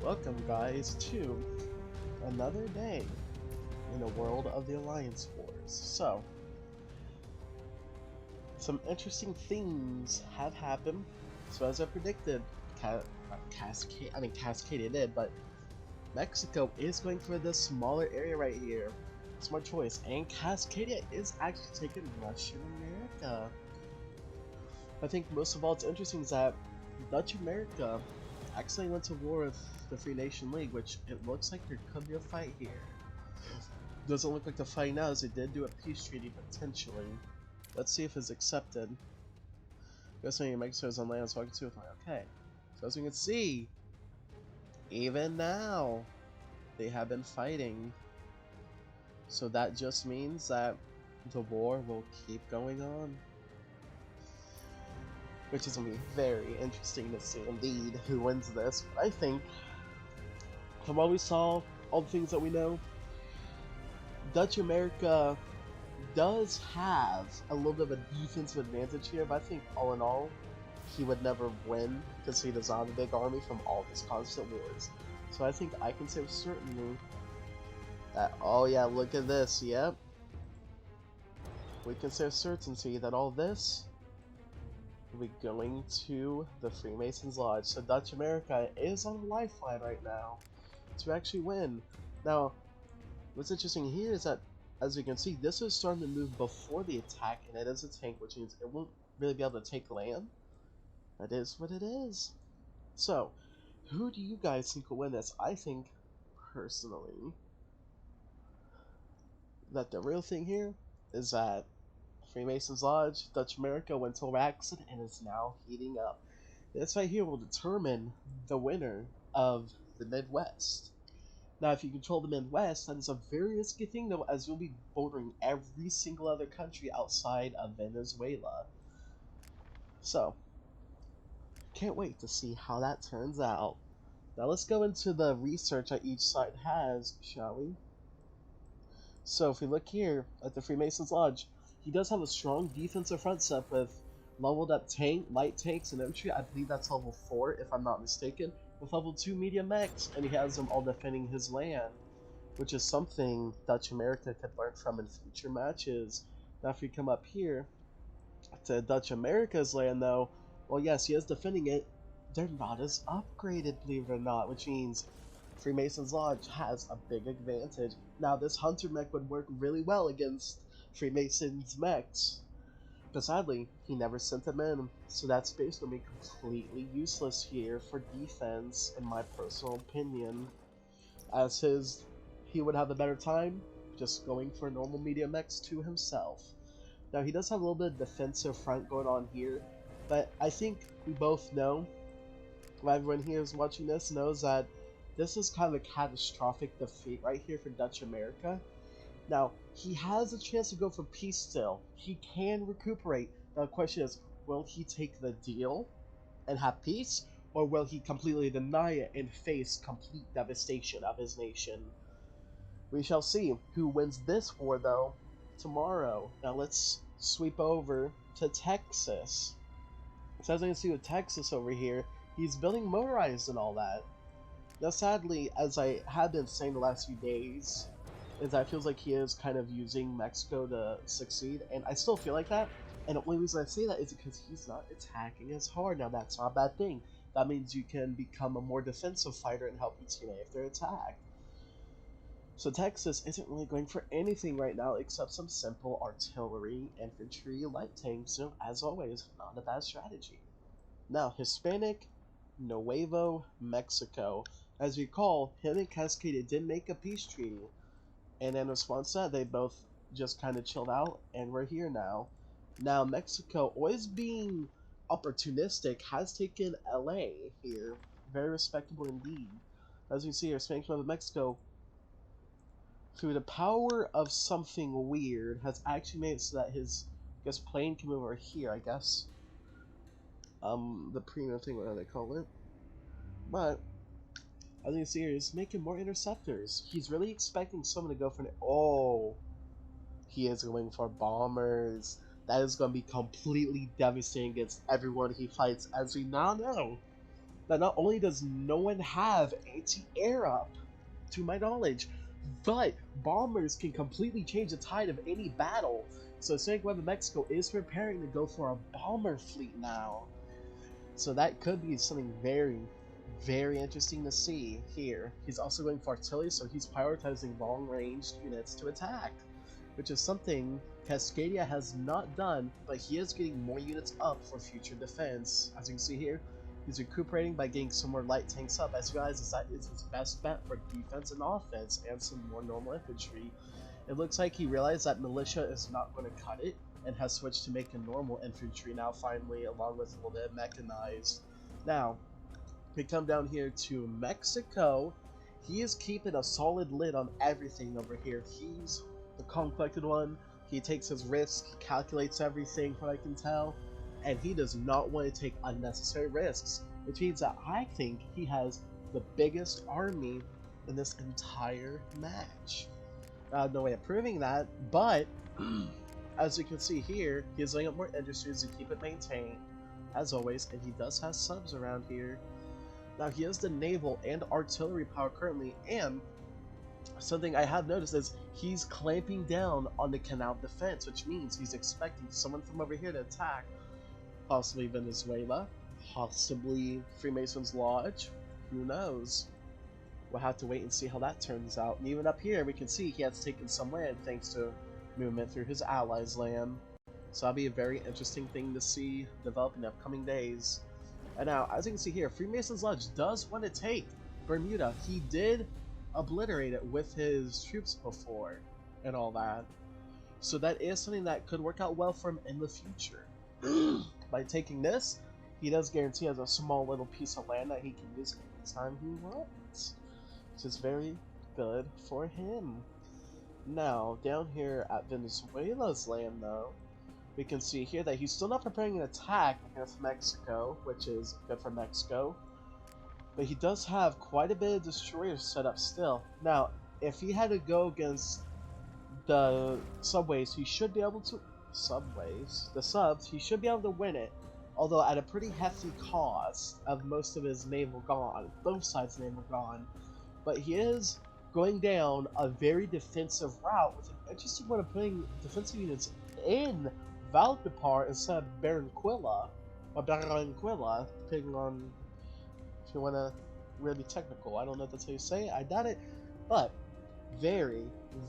Welcome guys to another day in the world of the Alliance Wars. So, some interesting things have happened. So as I predicted, Cascadia did, but Mexico is going for this smaller area right here. Smart choice, and Cascadia is actually taking Russian America. I think most of all it's interesting is that Dutch America actually went to war with the Free Nation League, which it looks like there could be a fight here. Doesn't look like the fight now, as they did do a peace treaty potentially. Let's see if it's accepted. Guessing Mexico is on land, so I can see with my okay. So as we can see, even now they have been fighting. So that just means that the war will keep going on. Which is going to be very interesting to see indeed who wins this. But I think, from what we saw, all the things that we know, Dutch America does have a little bit of a defensive advantage here, but I think all in all, he would never win because he does not have a big army from all these constant wars. So I think I can say with certainty that, oh yeah, look at this, yep. We can say with certainty that all this will be going to the Freemasons Lodge. So Dutch America is on a lifeline right now to actually win. Now, what's interesting here is that, as you can see, this is starting to move before the attack, and it is a tank, which means it won't really be able to take land. That is what it is. So, who do you guys think will win this? I think, personally, that the real thing here is that Freemasons Lodge, Dutch America went to Raxon and is now heating up. This right here will determine the winner of the Midwest. Now, if you control the Midwest, that is a very risky thing, though, as you'll be bordering every single other country outside of Venezuela. So, can't wait to see how that turns out. Now, let's go into the research that each side has, shall we? So, if we look here at the Freemasons Lodge, he does have a strong defensive front set with leveled up light tanks, and infantry. I believe that's level 4, if I'm not mistaken, with level 2 medium mechs, and he has them all defending his land, which is something Dutch America could learn from in future matches. Now, if we come up here to Dutch America's land, though, well, yes, he is defending it. They're not as upgraded, believe it or not, which means Freemasons Lodge has a big advantage. Now, this Hunter mech would work really well against Freemasons mechs, but sadly, he never sent them in, so that space will be completely useless here for defense, in my personal opinion, as he would have a better time just going for normal medium mechs to himself. Now, he does have a little bit of defensive front going on here, but I think we both know, everyone here is watching this knows that this is kind of a catastrophic defeat right here for Dutch America. Now, he has a chance to go for peace still. He can recuperate. Now, the question is, will he take the deal and have peace, or will he completely deny it and face complete devastation of his nation? We shall see who wins this war, though, tomorrow. Now, let's sweep over to Texas. So as I can see with Texas over here, he's building motorized and all that. Now, sadly, as I have been saying the last few days, is that it feels like he is kind of using Mexico to succeed, and I still feel like that, and the only reason I say that is because he's not attacking as hard. Now, that's not a bad thing. That means you can become a more defensive fighter and help your teammate if they're attacked. So Texas isn't really going for anything right now except some simple artillery, infantry, light tanks, as always, not a bad strategy. Now, Hispanic, Nuevo Mexico. As you recall, him and Cascadia did make a peace treaty, and in response to that, they both just kind of chilled out, and we're here now. Now, Mexico, always being opportunistic, has taken LA here. Very respectable indeed. As you see here, Spanish of Mexico, through the power of something weird, has actually made it so that his, plane can move over here, I guess. The premium thing, whatever they call it. But as you see here, he's making more interceptors. He's really expecting someone to go for an... Oh, he is going for bombers. That is going to be completely devastating against everyone he fights, as we now know. Now, not only does no one have anti-air up, to my knowledge, but bombers can completely change the tide of any battle. So San Juan, Mexico is preparing to go for a bomber fleet now. So that could be something very, very interesting to see here. He's also going for artillery, so he's prioritizing long-ranged units to attack, which is something Cascadia has not done, but he is getting more units up for future defense. As you can see here, he's recuperating by getting some more light tanks up, as realizes that is his best bet for defense and offense, and some more normal infantry. It looks like he realized that militia is not going to cut it, and has switched to making normal infantry now finally, along with a little bit of mechanized. Now, we come down here to Mexico. He is keeping a solid lid on everything over here. He's the calm, collected one. He takes his risk, he calculates everything, from what I can tell, and he does not want to take unnecessary risks, which means that I think he has the biggest army in this entire match. No way of proving that, but as you can see here, he's laying up more industries to keep it maintained, as always, and he does have subs around here. Now, he has the naval and artillery power currently, and something I have noticed is he's clamping down on the canal defense, which means he's expecting someone from over here to attack, possibly Venezuela, possibly Freemasons Lodge, who knows. We'll have to wait and see how that turns out. And even up here, we can see he has taken some land thanks to movement through his allies' land. So that'll be a very interesting thing to see develop in the upcoming days. And now, as you can see here, Freemasons Lodge does want to take Bermuda. He did obliterate it with his troops before and all that. So that is something that could work out well for him in the future. By taking this, he does guarantee he has a small little piece of land that he can use anytime he wants, which is very good for him. Now, down here at Venezuela's land, though, we can see here that he's still not preparing an attack against Mexico, which is good for Mexico. But he does have quite a bit of destroyers set up still. Now, if he had to go against the subways, he should be able to... The subs, he should be able to win it. Although at a pretty hefty cost of most of his naval gone. Both sides' naval gone. But he is going down a very defensive route with an interesting one of putting defensive units in Valdepar instead of Barranquilla, or Barranquilla, depending on if you want to really be technical. I don't know if that's how you say it, I doubt it, but very,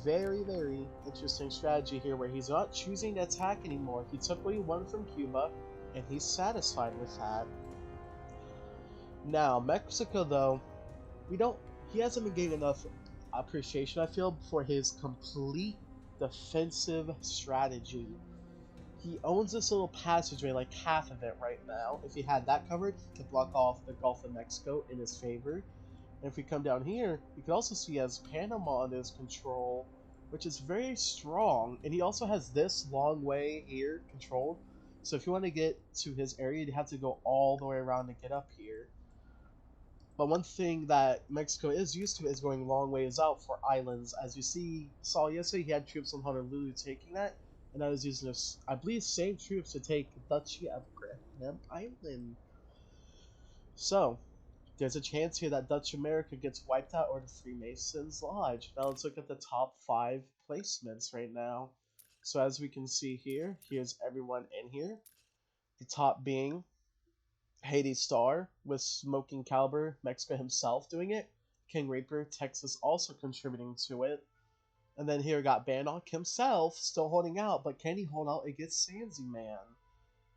very, very interesting strategy here where he's not choosing to attack anymore. He took what he wanted from Cuba, and he's satisfied with that. Now, Mexico, though, he hasn't been getting enough appreciation, I feel, for his complete defensive strategy. He owns this little passageway, like half of it right now. If he had that covered, he could block off the Gulf of Mexico in his favor. And if we come down here, you can also see he has Panama under his control, which is very strong. And he also has this long way here controlled. So if you want to get to his area, you'd have to go all the way around to get up here. But one thing that Mexico is used to is going long ways out for islands. As you saw yesterday, he had troops on Honolulu taking that. And I was using, I believe, same troops to take Duchy of Graham Island. So, there's a chance here that Dutch America gets wiped out or the Freemasons Lodge. Now let's look at the top 5 placements right now. So as we can see here, here's everyone in here. The top being Hades Star with Smoking Caliber, Mexico himself doing it. King Reaper, Texas also contributing to it. And then here we got Bannock himself still holding out, but can he hold out against Sandsy Man?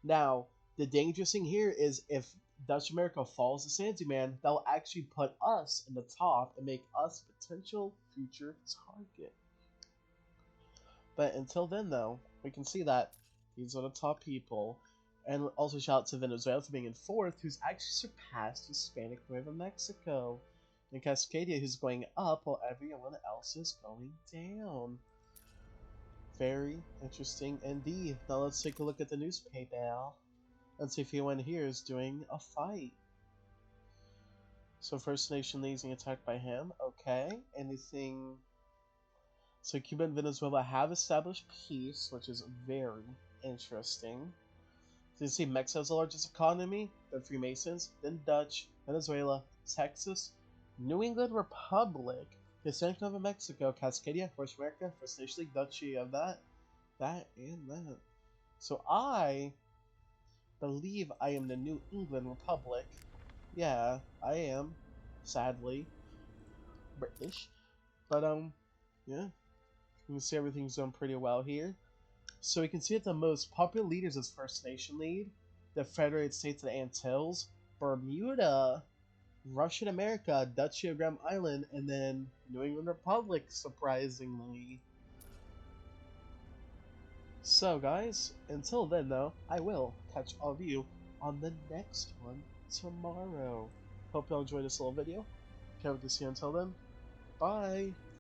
Now, the dangerous thing here is if Dutch America falls to Sandsy Man, that will actually put us in the top and make us a potential future target. But until then, though, we can see that these are the top people. And also shout out to Venezuela for being in 4th, who's actually surpassed Hispanic Nueva Mexico. And Cascadia, who's going up while everyone else is going down. Very interesting indeed. Now let's take a look at the newspaper. Let's see if anyone here is doing a fight. So First Nation leading attacked by him. Okay. Anything... So Cuba and Venezuela have established peace, which is very interesting. So you see Mexico has the largest economy, then Freemasons, then Dutch, Venezuela, Texas, New England Republic, Hispanic of Mexico, Cascadia, First America, First Nation League, Duchy of that, and that. So I believe I am the New England Republic. Yeah, I am. Sadly. British. But, yeah. You can see everything's going pretty well here. So we can see that the most popular leaders is First Nation League, the Federated States of the Antilles, Bermuda, Russian America, Duchy of Grand Island, and then New England Republic, surprisingly. So guys, until then though, I will catch all of you on the next one tomorrow. Hope y'all enjoyed this little video. Can't wait to see you until then. Bye!